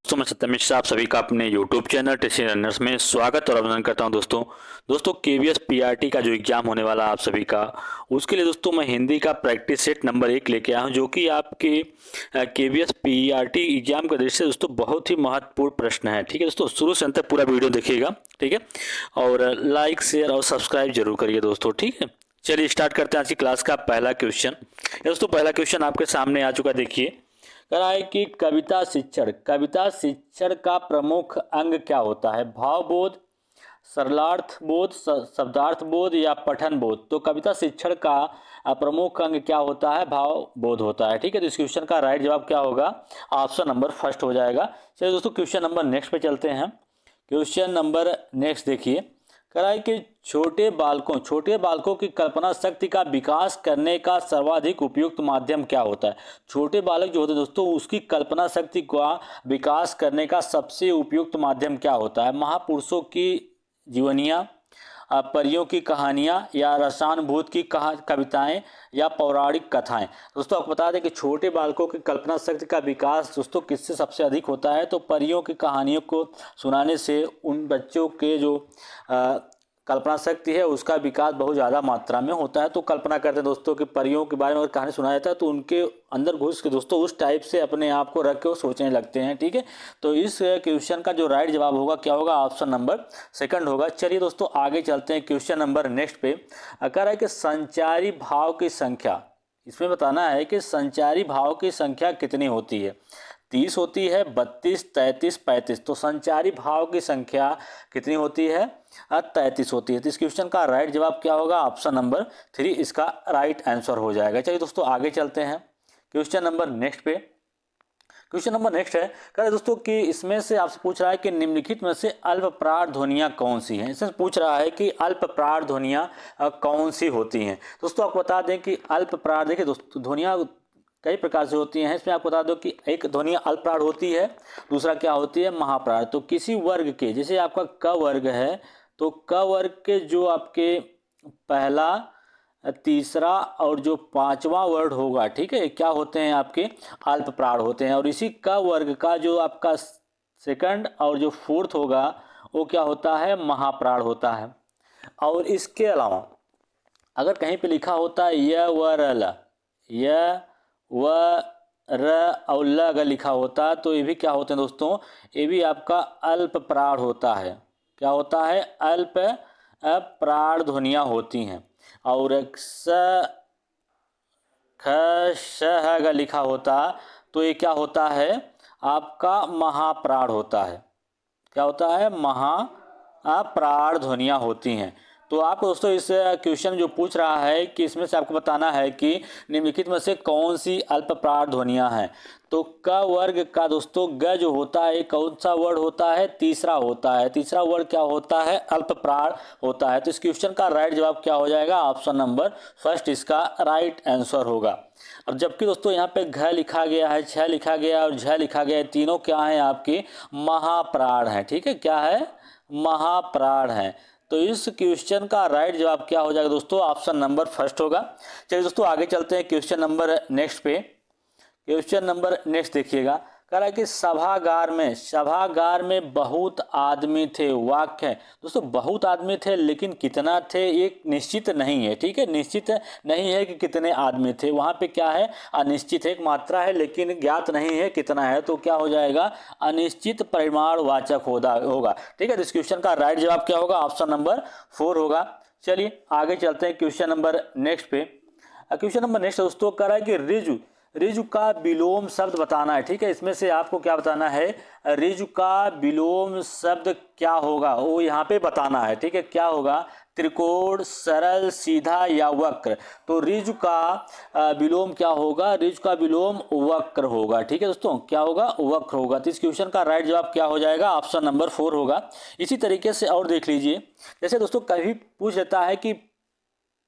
दोस्तों मैं सत्यम मिश्रा आप सभी का अपने YouTube चैनल टेस्टी रनर्स में स्वागत और अभिनंदन करता हूं। दोस्तों KVS PRT का जो एग्जाम होने वाला आप सभी का, उसके लिए दोस्तों मैं हिंदी का प्रैक्टिस सेट नंबर 1 लेके आया हूं, जो कि आपके KVS PRT एग्जाम का दृष्टि से दोस्तों बहुत ही महत्वपूर्ण प्रश्न है। ठीक है दोस्तों, शुरू से अंत तक पूरा वीडियो देखिएगा। ठीक है, और लाइक शेयर और सब्सक्राइब जरूर करिए दोस्तों। ठीक है, चलिए स्टार्ट करते हैं आज की क्लास का पहला क्वेश्चन। दोस्तों पहला क्वेश्चन आपके सामने आ चुका, देखिए। कह रहा है कि कविता शिक्षण का प्रमुख अंग क्या होता है? भावबोध, सरलार्थ बोध, शब्दार्थ बोध या पठन बोध? तो कविता शिक्षण का प्रमुख अंग क्या होता है? भाव बोध होता है। ठीक है, तो इस क्वेश्चन का राइट जवाब क्या होगा? ऑप्शन नंबर फर्स्ट हो जाएगा। चलिए दोस्तों क्वेश्चन नंबर नेक्स्ट पे चलते हैं। क्वेश्चन नंबर नेक्स्ट देखिए, कह रहा है कि छोटे बालकों की कल्पना शक्ति का विकास करने का सर्वाधिक उपयुक्त माध्यम क्या होता है? छोटे बालक जो होते हैं दोस्तों, उसकी कल्पना शक्ति का विकास करने का सबसे उपयुक्त माध्यम क्या होता है? महापुरुषों की जीवनियाँ, परियों की कहानियाँ, या रसानुभूत की कविताएं, या पौराणिक कथाएं? दोस्तों आपको बता दें कि छोटे बालकों की कल्पना शक्ति का विकास दोस्तों किससे सबसे अधिक होता है? तो परियों की कहानियों को सुनाने से उन बच्चों के जो कल्पना शक्ति है उसका विकास बहुत ज़्यादा मात्रा में होता है। तो कल्पना करते हैं दोस्तों कि परियों के बारे में अगर कहानी सुनाया जाता है तो उनके अंदर घुस के दोस्तों उस टाइप से अपने आप को रख के वो सोचने लगते हैं। ठीक है, तो इस क्वेश्चन का जो राइट जवाब होगा क्या होगा? ऑप्शन नंबर सेकंड होगा। चलिए दोस्तों आगे चलते हैं क्वेश्चन नंबर नेक्स्ट पे। कह रहा है कि संचारी भाव की संख्या, इसमें बताना है कि संचारी भाव की संख्या कितनी होती है? 30 होती है, 32, 33, 35? तो संचारी भाव की संख्या कितनी होती है? 33 होती है। तो इस क्वेश्चन का राइट जवाब क्या होगा? ऑप्शन नंबर 3 इसका राइट आंसर हो जाएगा। चलिए दोस्तों आगे चलते हैं क्वेश्चन नंबर नेक्स्ट पे। क्वेश्चन नंबर नेक्स्ट है, कह रहे दोस्तों कि इसमें से आपसे पूछ रहा है कि निम्नलिखित में से अल्प प्राण ध्वनियाँ कौन सी हैं? इसमें पूछ रहा है कि अल्प प्राण ध्वनियाँ कौन सी होती हैं। दोस्तों आपको बता दें कि अल्प प्राण, देखिए दोस्तों ध्वनियाँ कई प्रकार से होती हैं। इसमें आपको बता दो कि एक ध्वनि अल्प प्राण होती है, दूसरा क्या होती है? महाप्राण। तो किसी वर्ग के, जैसे आपका क वर्ग है, तो क वर्ग के जो आपके पहला, तीसरा और जो पांचवा वर्ड होगा, ठीक है, क्या होते हैं? आपके अल्प प्राण होते हैं। और इसी क वर्ग का जो आपका सेकंड और जो फोर्थ होगा वो क्या होता है? महाप्राण होता है। और इसके अलावा अगर कहीं पे लिखा होता है य व र ल, य व र और ल अगर लिखा होता तो ये भी क्या होते हैं दोस्तों? ये भी आपका अल्प प्राण होता है। क्या होता है? अल्प प्राण ध्वनियाँ होती हैं। और स ख श अगर लिखा होता तो ये क्या होता है? आपका महाप्राण होता है। क्या होता है? महाप्राण ध्वनियाँ होती हैं। तो आपको दोस्तों इस क्वेश्चन जो पूछ रहा है कि इसमें से आपको बताना है कि निम्नलिखित में से कौन सी अल्प प्राण ध्वनियाँ हैं। तो क वर्ग का दोस्तों ग जो होता है कौन सा वर्ड होता है? तीसरा होता है। तीसरा वर्ड क्या होता है? अल्प प्राण होता है। तो इस क्वेश्चन का राइट जवाब क्या हो जाएगा? ऑप्शन नंबर फर्स्ट इसका राइट आंसर होगा। और जबकि दोस्तों यहाँ पे घ लिखा गया है, छ लिखा गया और झ लिखा गया है, तीनों क्या है? आपके महाप्राण है। ठीक है, क्या है? महाप्राण है। तो इस क्वेश्चन का राइट जवाब क्या हो जाएगा दोस्तों? ऑप्शन नंबर फर्स्ट होगा। चलिए दोस्तों आगे चलते हैं क्वेश्चन नंबर नेक्स्ट पे। क्वेश्चन नंबर नेक्स्ट देखिएगा, कह रहा है कि सभागार में बहुत आदमी थे। वाक्य है दोस्तों, बहुत आदमी थे लेकिन कितना थे ये निश्चित नहीं है। ठीक है, निश्चित नहीं है कि कितने आदमी थे। वहाँ पे क्या है? अनिश्चित है, एक मात्रा है लेकिन ज्ञात नहीं है कितना है। तो क्या हो जाएगा? अनिश्चित परिमाणवाचक होगा। ठीक है, तो इस क्वेश्चन का राइट जवाब क्या होगा? ऑप्शन नंबर 4 होगा। चलिए आगे चलते हैं क्वेश्चन नंबर नेक्स्ट पे। क्वेश्चन नंबर नेक्स्ट दोस्तों कह रहा है कि रिजु का विलोम शब्द बताना है। ठीक है, इसमें से आपको क्या बताना है? रिजु का विलोम शब्द क्या होगा वो यहाँ पे बताना है। ठीक है, क्या होगा? त्रिकोण, सरल, सीधा या वक्र? तो रिजु का विलोम क्या होगा? रिजु का विलोम वक्र होगा। ठीक है दोस्तों, क्या होगा? वक्र होगा। तो इस क्वेश्चन का राइट जवाब क्या हो जाएगा? ऑप्शन नंबर 4 होगा। इसी तरीके से और देख लीजिए, जैसे दोस्तों कभी पूछ लेता है कि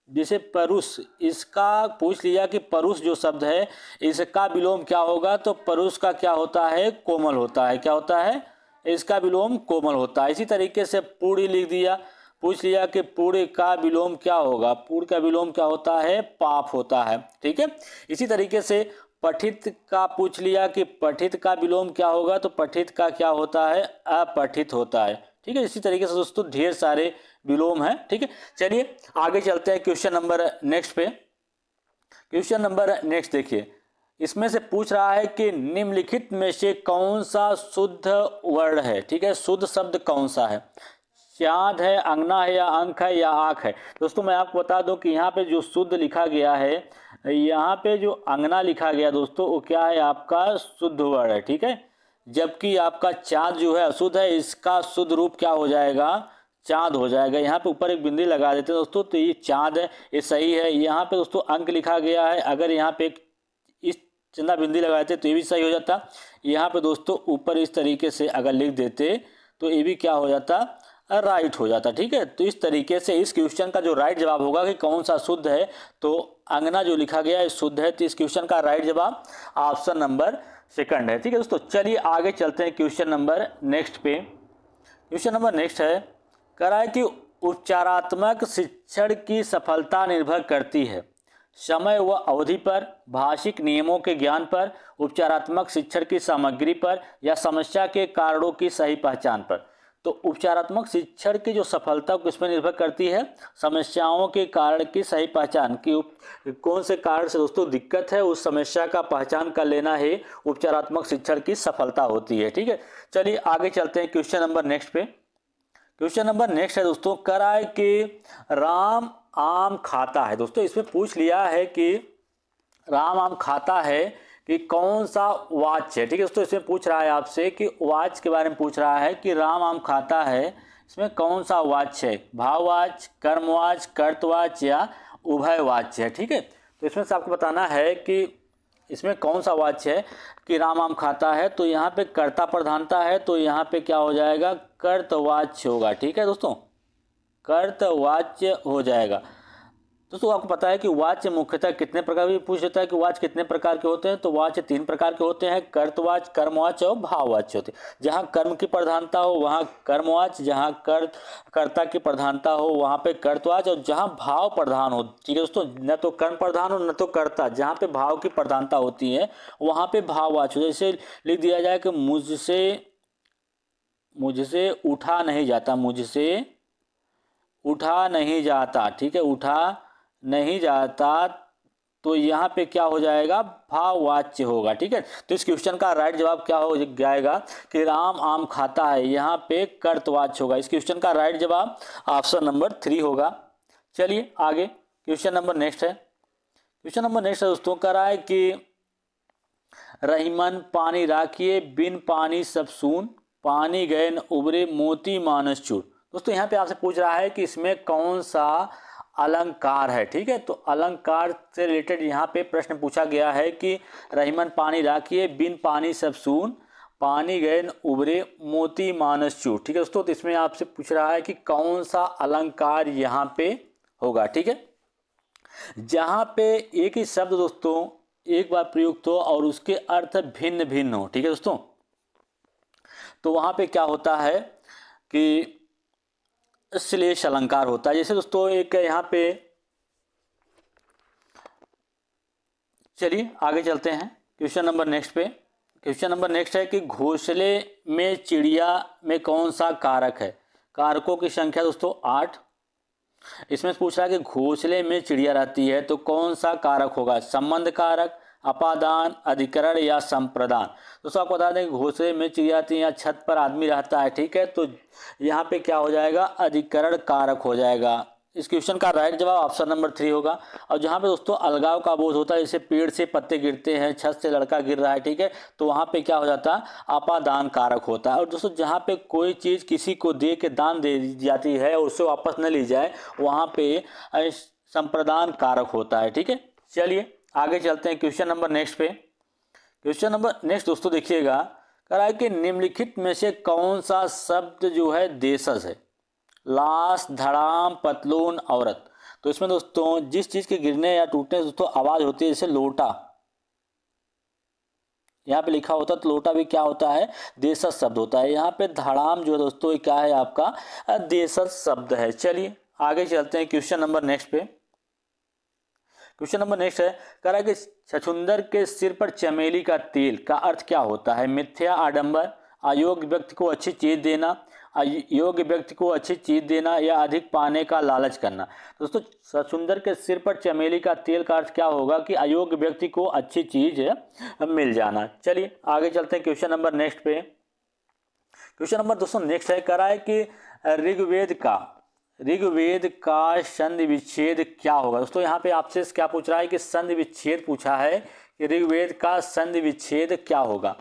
जैसे परुष, इसका पूछ लिया कि परुष जो शब्द है इसका विलोम क्या होगा? तो परुष का क्या होता है? कोमल होता है। क्या होता है? इसका विलोम कोमल होता है। इसी तरीके से पूरी लिख दिया, पूछ लिया कि पूरी का विलोम क्या होगा? पूर्ण का विलोम क्या होता है? पाप होता है। ठीक है, इसी तरीके से पठित का पूछ लिया कि पठित का विलोम क्या होगा, तो पठित का क्या होता है, अपठित होता है। ठीक है, इसी तरीके से दोस्तों ढेर सारे विलोम हैं। ठीक है, चलिए आगे चलते हैं क्वेश्चन नंबर नेक्स्ट पे। क्वेश्चन नंबर नेक्स्ट देखिए, इसमें से पूछ रहा है कि निम्नलिखित में से कौन सा शुद्ध वर्ण है। ठीक है, शुद्ध शब्द कौन सा है, चाँद है, अंगना है, या अंक है, या आँख है। दोस्तों मैं आपको बता दूं कि यहाँ पे जो शुद्ध लिखा गया है, यहाँ पे जो अंगना लिखा गया दोस्तों वो क्या है, आपका शुद्ध वर्ण है। ठीक है, जबकि आपका चाँद जो है अशुद्ध है, इसका शुद्ध रूप क्या हो जाएगा, चाँद हो जाएगा। यहाँ पे ऊपर एक बिंदी लगा देते हैं दोस्तों, तो ये चाँद है, ये सही है। यहाँ पे दोस्तों अंक लिखा गया है, अगर यहाँ पे इस चंदा बिंदी लगा देते तो ये भी सही हो जाता। यहाँ पे दोस्तों ऊपर इस तरीके से अगर लिख देते तो ये भी क्या हो जाता, राइट हो जाता। ठीक है, तो इस तरीके से इस क्वेश्चन का जो राइट जवाब होगा कि कौन सा शुद्ध है, तो अंगना जो लिखा गया है शुद्ध है, तो इस क्वेश्चन का राइट जवाब ऑप्शन नंबर सेकंड है। ठीक है दोस्तों, चलिए आगे चलते हैं क्वेश्चन नंबर नेक्स्ट पे। क्वेश्चन नंबर नेक्स्ट है, कह रहा है कि उपचारात्मक शिक्षण की सफलता निर्भर करती है समय व अवधि पर, भाषिक नियमों के ज्ञान पर, उपचारात्मक शिक्षण की सामग्री पर, या समस्या के कारणों की सही पहचान पर। तो उपचारात्मक शिक्षण की जो सफलता किसमें निर्भर करती है, समस्याओं के कारण की सही पहचान की, कौन से कारण से दोस्तों दिक्कत है उस समस्या का पहचान कर लेना है उपचारात्मक शिक्षण की सफलता होती है। ठीक है, चलिए आगे चलते हैं क्वेश्चन नंबर नेक्स्ट पे। क्वेश्चन नंबर नेक्स्ट है दोस्तों, कह रहा है कि राम आम खाता है। दोस्तों इसमें पूछ लिया है कि राम आम खाता है कि कौन सा वाच्य है। ठीक है दोस्तों, इसमें पूछ रहा है आपसे कि वाच्य के बारे में पूछ रहा है कि राम आम खाता है, इसमें कौन सा वाच्य है, भाववाच्य, कर्मवाच्य, कर्तवाच्य, या उभयवाच्य है। ठीक है, तो इसमें से आपको बताना है कि इसमें कौन सा वाच्य है कि राम आम खाता है। तो यहाँ पे कर्ता प्रधानता है, तो यहाँ पे क्या हो जाएगा, कर्तवाच्य होगा। ठीक है दोस्तों, कर्तवाच्य हो जाएगा। दोस्तों आपको पता है कि वाच्य मुख्यतः कितने प्रकार भी पूछ लेता है कि वाच्य कितने प्रकार के होते हैं, तो वाच्य 3 प्रकार के होते हैं, कर्तवाच्य, कर्मवाच्य और भाववाच्य होते हैं। जहाँ कर्म की प्रधानता हो वहाँ कर्मवाच्य, जहाँ कर्ता की प्रधानता हो वहाँ पे कर्तवाच्य, और जहाँ भाव प्रधान हो, ठीक है दोस्तों, न तो कर्म प्रधान हो न तो कर्ता, जहाँ पे भाव की प्रधानता होती है वहाँ पे भाववाच्य। जैसे लिख दिया जाए कि मुझसे उठा नहीं जाता, मुझसे उठा नहीं जाता। ठीक है, उठा नहीं जाता, तो यहाँ पे क्या हो जाएगा, भाववाच्य होगा। ठीक है, तो इस क्वेश्चन का राइट जवाब क्या हो जाएगा कि राम आम खाता है, यहाँ पे कर्तवाच्य होगा। इस क्वेश्चन का राइट जवाब ऑप्शन नंबर 3 होगा। चलिए आगे क्वेश्चन नंबर नेक्स्ट है। क्वेश्चन नंबर नेक्स्ट है दोस्तों, कह रहा है कि रहीमन पानी राखिए, बिन पानी सब सून, पानी गए न उबरे, मोती मानस चूर। दोस्तों यहाँ पे आपसे पूछ रहा है कि इसमें कौन सा अलंकार है। ठीक है, तो अलंकार से रिलेटेड यहाँ पे प्रश्न पूछा गया है कि रहीमन पानी राखिए, बिन पानी सब सून, पानी गए न उबरे, मोती मानस चूर। ठीक है दोस्तों, तो इसमें आपसे पूछ रहा है कि कौन सा अलंकार यहाँ पे होगा। ठीक है, जहाँ पे एक ही शब्द दोस्तों एक बार प्रयुक्त हो और उसके अर्थ भिन्न भिन्न हो। ठीक है दोस्तों, तो वहाँ पे क्या होता है कि श्लेष अलंकार होता है। जैसे दोस्तों एक यहाँ पे, चलिए आगे चलते हैं क्वेश्चन नंबर नेक्स्ट पे। क्वेश्चन नंबर नेक्स्ट है कि घोंसले में चिड़िया में कौन सा कारक है। कारकों की संख्या दोस्तों 8। इसमें पूछ रहा है कि घोंसले में चिड़िया रहती है तो कौन सा कारक होगा, संबंध कारक, अपादान, अधिकरण, या संप्रदान। दोस्तों आपको बता दें कि घोंसले में चिड़िया आती है या छत पर आदमी रहता है। ठीक है, तो यहाँ पे क्या हो जाएगा, अधिकरण कारक हो जाएगा। इस क्वेश्चन का राइट जवाब ऑप्शन नंबर 3 होगा। और जहाँ पे दोस्तों अलगाव का बोध होता है, जैसे पेड़ से पत्ते गिरते हैं, छत से लड़का गिर रहा है, ठीक है, तो वहाँ पे क्या हो जाता है, अपादान कारक होता है। और दोस्तों जहाँ पे कोई चीज़ किसी को दे के दान दे दी जाती है और उससे वापस न ली जाए, वहाँ पे संप्रदान कारक होता है। ठीक है, चलिए आगे चलते हैं क्वेश्चन नंबर नेक्स्ट पे। क्वेश्चन नंबर नेक्स्ट दोस्तों देखिएगा, कह रहा है कि निम्नलिखित में से कौन सा शब्द जो है देशज है, लाश, धड़ाम, पतलून, औरत। तो इसमें दोस्तों जिस चीज के गिरने या टूटने से दोस्तों आवाज होती है, जैसे लोटा यहाँ पे लिखा होता है, तो लोटा भी क्या होता है, देशज शब्द होता है। यहाँ पे धड़ाम जो है दोस्तों ये क्या है, आपका देशज शब्द है। चलिए आगे चलते हैं क्वेश्चन नंबर नेक्स्ट पे। क्वेश्चन नंबर नेक्स्ट है, कह रहा है कि छछूंदर के सिर पर चमेली का तेल का अर्थ क्या होता है? मिथ्या, आडंबर, अयोग्य व्यक्ति को अच्छी चीज देना, अयोग्य व्यक्ति को अच्छी चीज देना या अधिक पाने का लालच करना। दोस्तों छछूंदर के सिर पर चमेली का तेल का अर्थ क्या होगा कि अयोग्य व्यक्ति को अच्छी चीज मिल जाना। चलिए आगे चलते हैं क्वेश्चन नंबर नेक्स्ट पे। क्वेश्चन नंबर दोस्तों नेक्स्ट है, कह रहा है कि ऋग्वेद का संधि विच्छेद क्या होगा? दोस्तों यहाँ पे आपसे क्या पूछ रहा है कि संधि विच्छेद पूछा है कि ऋग्वेद का संधि विच्छेद क्या होगा।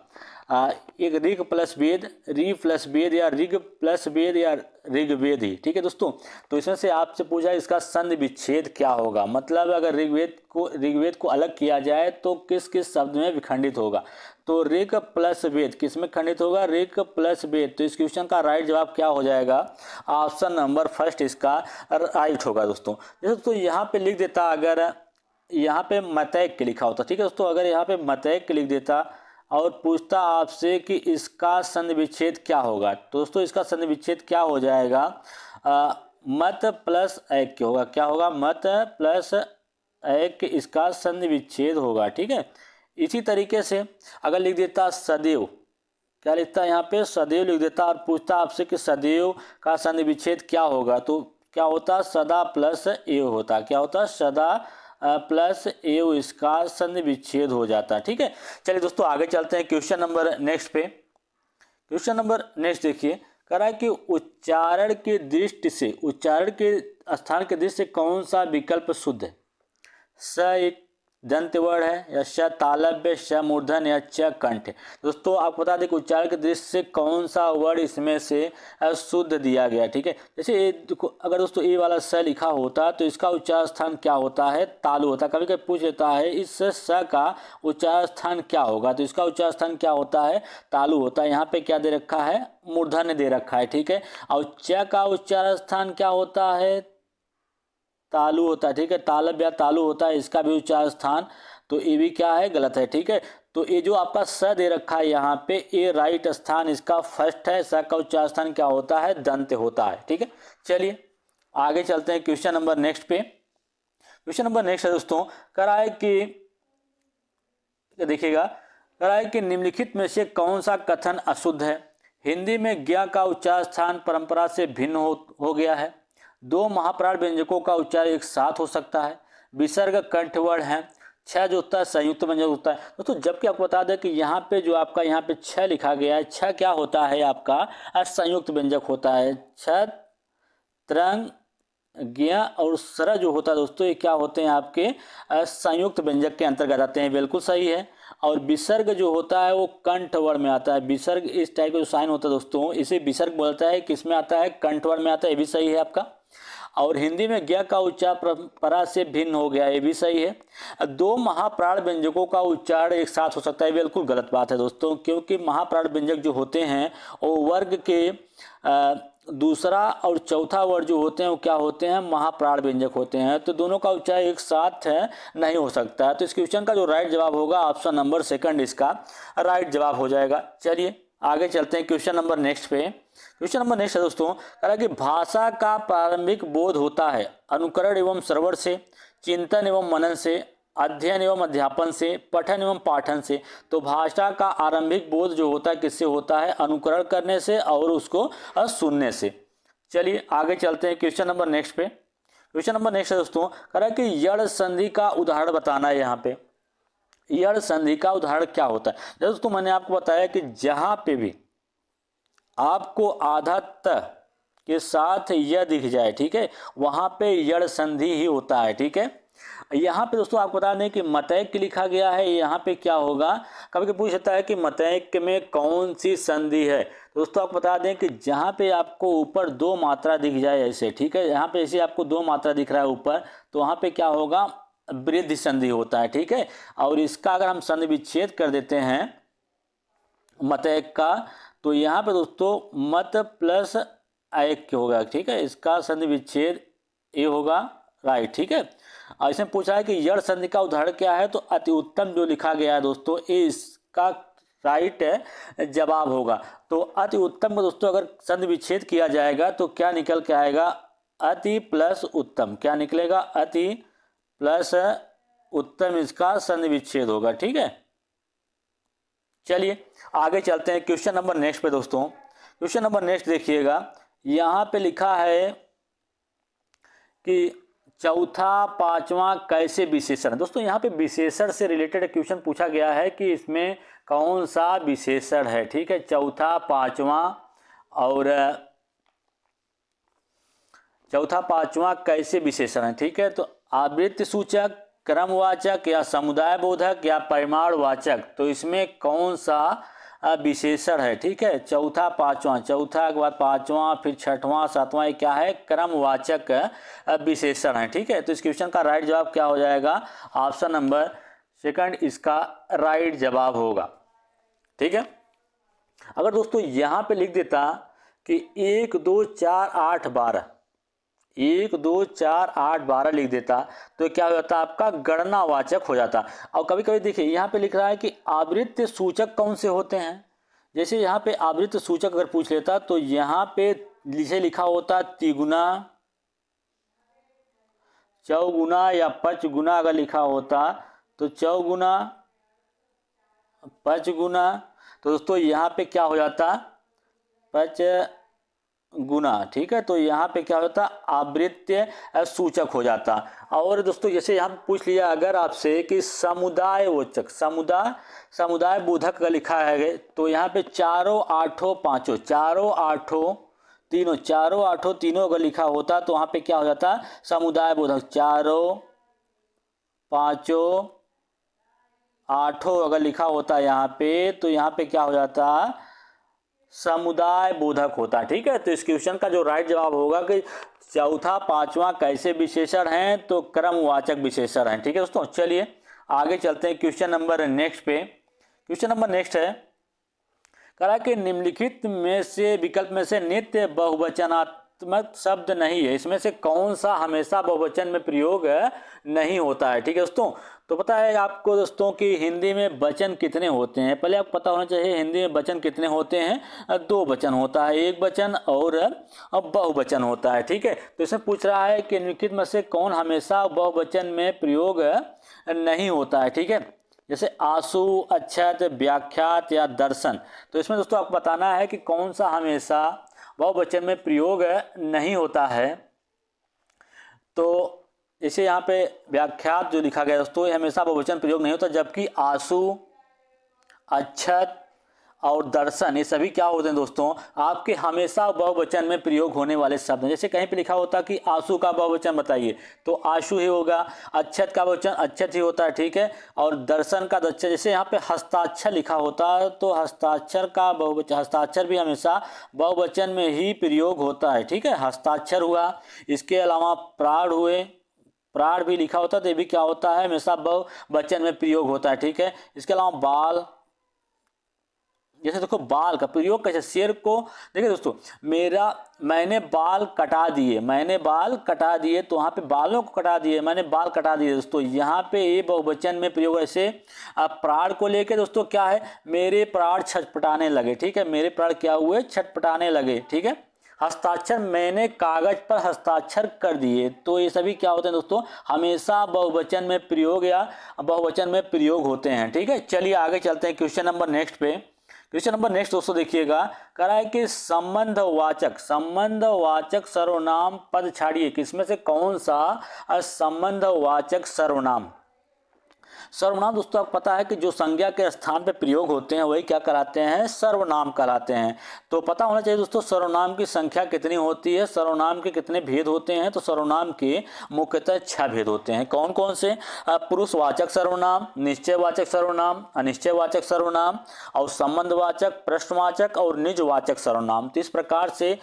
एक ऋग प्लस वेद, री प्लस वेद या ऋग प्लस वेद या ऋग्वेद ही, ठीक है दोस्तों। तो इसमें से आपसे पूछा है इसका संधि विच्छेद क्या होगा, मतलब अगर ऋग्वेद को अलग किया जाए तो किस किस शब्द में विखंडित होगा? तो ऋग प्लस वेद किस में खंडित होगा? ऋग प्लस वेद। तो इस क्वेश्चन का राइट जवाब क्या हो जाएगा? ऑप्शन नंबर फर्स्ट इसका राइट होगा दोस्तों। जैसे दोस्तों यहाँ पे लिख देता, अगर यहाँ पे मतैक लिखा होता, ठीक है दोस्तों, अगर यहाँ पे मतैक लिख देता और पूछता आपसे कि इसका संधि विच्छेद क्या होगा, तो दोस्तों इसका संधि विच्छेद क्या हो जाएगा? मत प्लस ऐक्य होगा। क्या होगा? मत प्लस ऐक्य इसका संधि विच्छेद होगा, ठीक है। इसी तरीके से अगर लिख देता सदैव, क्या लिखता है यहाँ पे? सदैव लिख देता और पूछता आपसे कि सदैव का संधि विच्छेद क्या होगा, तो क्या होता? सदा प्लस एव होता। क्या होता? सदा प्लस एव इसका संधि विच्छेद हो जाता, ठीक है। चलिए दोस्तों आगे चलते हैं क्वेश्चन नंबर नेक्स्ट पे। क्वेश्चन नंबर नेक्स्ट देखिए, कह रहा है कि उच्चारण के दृष्टि से, उच्चारण के स्थान के दृष्टि से कौन सा विकल्प शुद्ध है? स एक दंत वर्ण है या श तालव्य, श मूर्धन या च कंठ है? दोस्तों आपको बता दें कि उच्चारण के दृष्टि से कौन सा वर्ण इसमें से शुद्ध दिया गया, ठीक है। जैसे अगर दोस्तों ए वाला स लिखा होता तो इसका उच्चार स्थान क्या होता है? तालु होता। कभी कभी पूछ लेता है इस स का उच्चार स्थान क्या होगा, तो इसका उच्चार स्थान क्या होता है? तालु होता है। यहाँ पे क्या दे रखा है? मूर्धन्य दे रखा है, ठीक है। और च का उच्चार स्थान क्या होता है? तालु होता है, ठीक है। तालब या तालु होता है, इसका भी उच्चार स्थान, तो ये भी क्या है? गलत है, ठीक है। तो ये जो आपका स दे रखा है यहाँ पे, ये राइट स्थान इसका फर्स्ट है। स का उच्चार स्थान क्या होता है? दंत होता है, ठीक है। चलिए आगे चलते हैं क्वेश्चन नंबर नेक्स्ट पे। क्वेश्चन नंबर नेक्स्ट है दोस्तों, कह रहा है कि देखिएगा, कह रहा है कि निम्नलिखित में से कौन सा कथन अशुद्ध है? हिंदी में ज्ञ का उच्चार स्थान परंपरा से भिन्न हो गया है। दो महाप्राण व्यंजकों का उच्चार एक साथ हो सकता है। विसर्ग कंठवर्ण है। छह जो होता है संयुक्त व्यंजक होता है दोस्तों। जबकि आपको बता दें कि यहाँ पे जो आपका यहाँ पे छह लिखा गया है, छह क्या होता है? आपका संयुक्त व्यंजक होता है। छ, त्रंग, ज्ञ और सर जो होता है दोस्तों, ये क्या होते हैं? आपके संयुक्त व्यंजक के अंतर्गत आते हैं, बिल्कुल सही है। और विसर्ग जो होता है वो कंठवर्ण में आता है। विसर्ग इस टाइप का जो साइन होता है दोस्तों, इसे विसर्ग बोलता है। किस में आता है? कंठवर्ण में आता है, ये भी सही है आपका। और हिंदी में ज्ञ का उच्चार परंपरा से भिन्न हो गया, ये भी सही है। दो महाप्राण व्यंजकों का उच्चारण एक साथ हो सकता है, बिल्कुल गलत बात है दोस्तों, क्योंकि महाप्राण व्यंजक जो होते हैं वो वर्ग के दूसरा और चौथा वर्ण जो होते हैं वो क्या होते हैं? महाप्राण व्यंजक होते हैं। तो दोनों का उच्चारण एक साथ नहीं हो सकता। तो इस क्वेश्चन का जो राइट जवाब होगा ऑप्शन नंबर सेकंड इसका राइट जवाब हो जाएगा। चलिए आगे चलते हैं क्वेश्चन नंबर नेक्स्ट पे। क्वेश्चन नंबर नेक्स्ट है दोस्तों, कह रहा है कि भाषा का प्रारंभिक बोध होता है अनुकरण एवं श्रवण से, चिंतन एवं मनन से, अध्ययन एवं अध्यापन से, पठन एवं पाठन से। तो भाषा का आरंभिक बोध जो होता है किससे होता है? अनुकरण करने से और उसको सुनने से। चलिए आगे चलते हैं क्वेश्चन नंबर नेक्स्ट पे। क्वेश्चन नंबर नेक्स्ट है दोस्तों, कह रहा है कि यण संधि का उदाहरण बताना है। यहाँ पे यण संधि का उदाहरण क्या होता है? दोस्तों मैंने आपको बताया कि जहां पे भी आपको आधा त के साथ यह दिख जाए, ठीक है, वहां पे यण संधि ही होता है, ठीक है। यहाँ पे दोस्तों आपको बता दें कि मतैक लिखा गया है, यहाँ पे क्या होगा? कभी कभी पूछ सकता है कि मतैक में कौन सी संधि है। दोस्तों आपको बता दें कि जहाँ पे आपको ऊपर दो मात्रा दिख जाए ऐसे, ठीक है, यहाँ पे ऐसे आपको दो मात्रा दिख रहा है ऊपर, तो वहाँ पे क्या होगा? वृद्धि संधि होता है, ठीक है। और इसका अगर हम संधि विच्छेद कर देते हैं मतैक का, तो यहाँ पे दोस्तों मत प्लस ऐक्य होगा, ठीक है। इसका संधि विच्छेद ये होगा, राइट, ठीक है। और इसमें पूछा है कि यण संधि का उदाहरण क्या है, तो अति उत्तम जो लिखा गया है दोस्तों, ये इसका राइट जवाब होगा। तो अति उत्तम को दोस्तों अगर संधि विच्छेद किया जाएगा तो क्या निकल के आएगा? अति प्लस उत्तम। क्या निकलेगा? अति प्लस उत्तर इसका संधि विच्छेद होगा। ठीक है, चलिए आगे चलते हैं क्वेश्चन नंबर नेक्स्ट पे दोस्तों। क्वेश्चन नंबर नेक्स्ट देखिएगा, यहाँ पे लिखा है कि चौथा पांचवा कैसे विशेषण है। दोस्तों यहाँ पे विशेषण से रिलेटेड क्वेश्चन पूछा गया है कि इसमें कौन सा विशेषण है। ठीक है, चौथा पांचवा और चौथा पांचवा कैसे विशेषण है। ठीक है, तो आवृत्ति सूचक, क्रमवाचक या समुदाय बोधक या परिमाणवाचक, तो इसमें कौन सा विशेषण है। ठीक है, चौथा पांचवा, चौथा के बाद पांचवा, फिर छठवां सातवां, ये क्या है, क्रमवाचक विशेषण है। ठीक है, तो इस क्वेश्चन का राइट जवाब क्या हो जाएगा, ऑप्शन नंबर सेकंड इसका राइट जवाब होगा। ठीक है, अगर दोस्तों यहाँ पे लिख देता कि 1 2 4 8 12, 1 2 4 8 12 लिख देता तो क्या हो जाता, आपका गणनावाचक हो जाता। और कभी कभी देखिए यहाँ पे लिख रहा है कि आवृत्ति सूचक कौन से होते हैं। जैसे यहाँ पे आवृत्ति सूचक अगर पूछ लेता तो यहाँ पे जिसे लिखा होता तिगुना, चौगुना या पचगुना, अगर लिखा होता तो चौगुना, पचगुना, तो दोस्तों यहाँ पे क्या हो जाता, पच गुना। ठीक है, तो यहाँ पे क्या होता, आवृत्ति सूचक हो जाता। और दोस्तों जैसे यहाँ पूछ लिया अगर आपसे कि समुदाय वाचक, समुदाय बोधक का लिखा है तो यहाँ पे चारों आठों पांचों, चारों आठों तीनों, चारों आठों तीनों अगर लिखा होता तो वहाँ पे क्या हो जाता, समुदाय बोधक। चारों पांचों आठों अगर लिखा होता यहाँ पे तो यहाँ पे क्या हो जाता, समुदाय बोधक होता। ठीक है, तो इस क्वेश्चन का जो राइट जवाब होगा कि चौथा पांचवा कैसे विशेषण हैं, तो क्रमवाचक विशेषण हैं। ठीक है दोस्तों, चलिए आगे चलते हैं क्वेश्चन नंबर नेक्स्ट पे। क्वेश्चन नंबर नेक्स्ट है, कह रहा है कि निम्नलिखित में से विकल्प में से नित्य बहुवचनात्मक शब्द नहीं है, इसमें से कौन सा हमेशा बहुवचन में प्रयोग नहीं होता है। ठीक है दोस्तों, तो पता है आपको दोस्तों कि हिंदी में वचन कितने होते हैं, पहले आपको पता होना चाहिए हिंदी में वचन कितने होते हैं, 2 वचन होता है, एक वचन और बहुवचन होता है। ठीक है, तो इसमें पूछ रहा है कि निम्नलिखित में से कौन हमेशा बहुवचन में प्रयोग नहीं होता है। ठीक है, जैसे आंसू, अक्षत, व्याख्यात या दर्शन, तो इसमें दोस्तों आपको बताना है कि कौन सा हमेशा बहुवचन में प्रयोग नहीं होता है। तो इसे यहाँ पे व्याख्यात जो लिखा गया दोस्तों, ये हमेशा बहुवचन प्रयोग नहीं होता, जबकि आंसू, अक्षत और दर्शन ये सभी क्या होते हैं दोस्तों, आपके हमेशा बहुवचन में प्रयोग होने वाले शब्द हैं। जैसे कहीं पे लिखा होता कि आंसू का बहुवचन बताइए तो आंसू ही होगा, अक्षत का बहुवचन अक्षत ही होता है। ठीक है, और दर्शन का दर्शन, जैसे यहाँ पे हस्ताक्षर लिखा होता है तो हस्ताक्षर का बहुवचन, हस्ताक्षर भी हमेशा बहुवचन में ही प्रयोग होता है। ठीक है, हस्ताक्षर हुआ, इसके अलावा प्राण हुए, प्राण भी लिखा होता है तो ये भी क्या होता है, हमेशा बहुवचन में प्रयोग होता है। ठीक है, इसके अलावा बाल, जैसे देखो बाल का प्रयोग कैसे, शेर को देखिए दोस्तों, मैंने बाल कटा दिए, मैंने बाल कटा दिए, तो वहाँ पे बालों को कटा दिए, मैंने बाल कटा दिए दोस्तों, यहाँ पे ये बहुवचन में प्रयोग। ऐसे प्राण को लेके दोस्तों क्या है, मेरे प्राण छटपटाने लगे। ठीक है, मेरे प्राण क्या हुए, छटपटाने लगे। ठीक है, हस्ताक्षर, मैंने कागज पर हस्ताक्षर कर दिए, तो ये सभी क्या होते हैं दोस्तों, हमेशा बहुवचन में प्रयोग या बहुवचन में प्रयोग होते हैं। ठीक है, चलिए आगे चलते हैं क्वेश्चन नंबर नेक्स्ट पे। क्वेश्चन नंबर नेक्स्ट दोस्तों देखिएगा, कह रहा है कि संबंधवाचक सर्वनाम पद छाड़िए, किसमें से कौन सा संबंधवाचक सर्वनाम। सर्वनाम दोस्तों आपको पता है कि जो संज्ञा के स्थान पे प्रयोग होते हैं वही क्या कराते हैं, सर्वनाम कहलाते हैं। तो पता होना चाहिए दोस्तों सर्वनाम की संख्या कितनी होती है, सर्वनाम के कितने भेद होते हैं। तो सर्वनाम के मुख्यतः 6 भेद होते हैं। कौन कौन से, पुरुषवाचक सर्वनाम, निश्चयवाचक सर्वनाम, अनिश्चयवाचक सर्वनाम और संबंधवाचक, प्रश्नवाचक और निजवाचक सर्वनाम। तो इस प्रकार से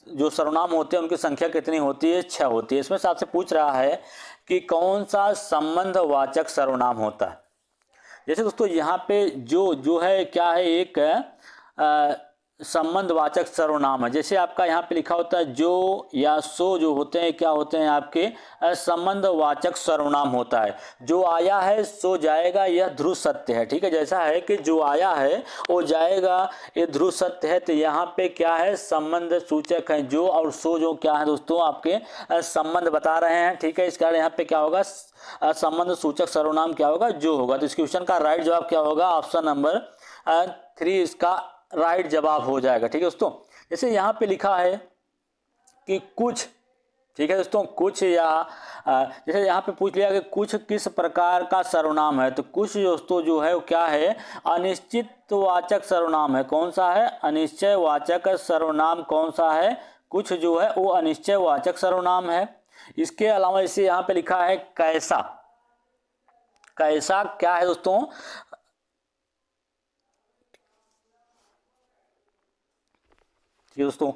जो सर्वनाम होते हैं उनकी संख्या कितनी होती है, 6 होती है। इसमें से आपसे पूछ रहा है कि कौन सा संबंधवाचक सर्वनाम होता है। जैसे दोस्तों यहाँ पे जो है क्या है, एक संबंधवाचक सर्वनाम है। जैसे आपका यहाँ पे लिखा होता है जो या सो, जो होते हैं क्या होते हैं आपके संबंधवाचक सर्वनाम होता है। जो आया है सो जाएगा, यह ध्रुव सत्य है। ठीक है, जैसा है कि जो आया है वो जाएगा, ये ध्रुव सत्य है। तो यहाँ पे क्या है, संबंध सूचक है। जो और सो जो क्या है दोस्तों, आपके संबंध बता रहे हैं। ठीक है, इस कारण यहाँ पे क्या होगा, संबंध सूचक सर्वनाम क्या होगा, जो होगा। तो इस क्वेश्चन का राइट जवाब क्या होगा, ऑप्शन नंबर 3 इसका राइट जवाब हो जाएगा। ठीक है दोस्तों, जैसे यहाँ पे लिखा है कि कुछ, ठीक है दोस्तों, कुछ या जैसे यहाँ पे पूछ लिया कि कुछ किस प्रकार का सर्वनाम है। तो कुछ दोस्तों जो है वो क्या है, अनिश्चितवाचक सर्वनाम है। कौन सा है, अनिश्चयवाचक सर्वनाम कौन सा है, कुछ जो है वो अनिश्चयवाचक सर्वनाम है। इसके अलावा इसे यहाँ पे लिखा है कैसा। कैसा क्या है दोस्तों, ठीक है दोस्तों,